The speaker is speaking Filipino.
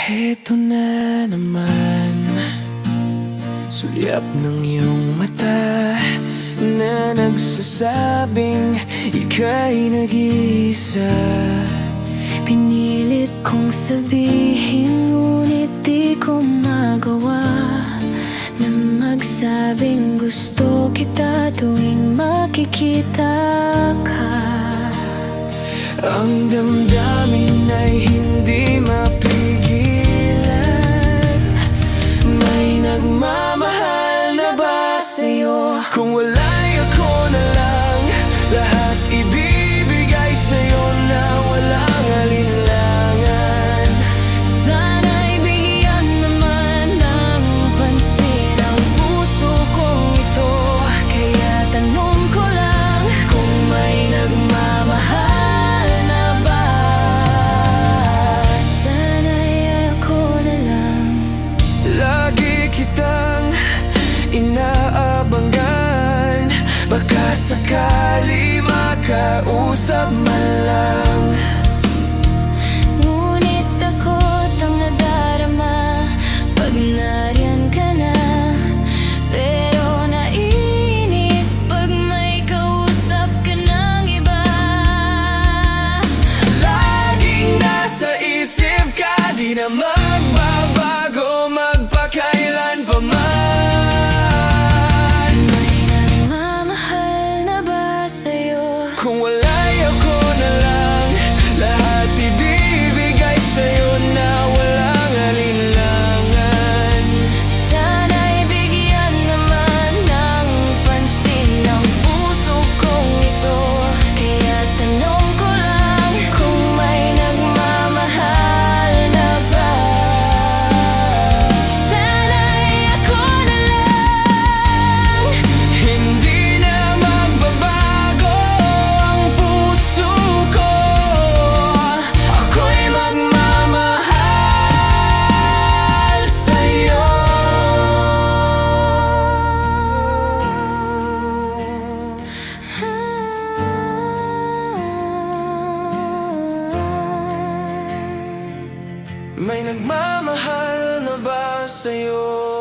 Heto na naman, sulyap ng iyong mata na nagsasabing ika'y nag-iisa. Pinilit kong sabihin, ngunit di ko magawa na magsabing gusto kita tuwing makikita ka. Ang damdamin ay hindi mapigilan. May nagmamahal na ba sa'yo? Kung wala'y ako na lang, lahat ibibigay sa'yo na walang alinlangan. Sana'y bigyan naman ng pansin ang puso kong ito. Kaya tanong ko lang, kung may nagmamahal na ba? Sana'y ako na lang. Lagi kitang inaabangan, baka sakali makausap man lang. Ngunit ako't ang nadarama pag nariyan ka na. Pero naiinis pag may kausap ka ng iba. Laging nasa isip ka, di na magbabago magpakailan pa man. May nagmamahal na ba sa'yo? Kung wala'y ako na lang, lahat ibibigay sa'yo na walang alinlangan. Sana'y bigyan naman ng pansin ang puso kong ito. Kaya tanong ko lang, kung may nagmamahal na ba? Sana'y ako na lang. Hindi na magbabago ang puso ko. Ako'y magmamahal sa'yo. May nagmamahal na ba sa'yo?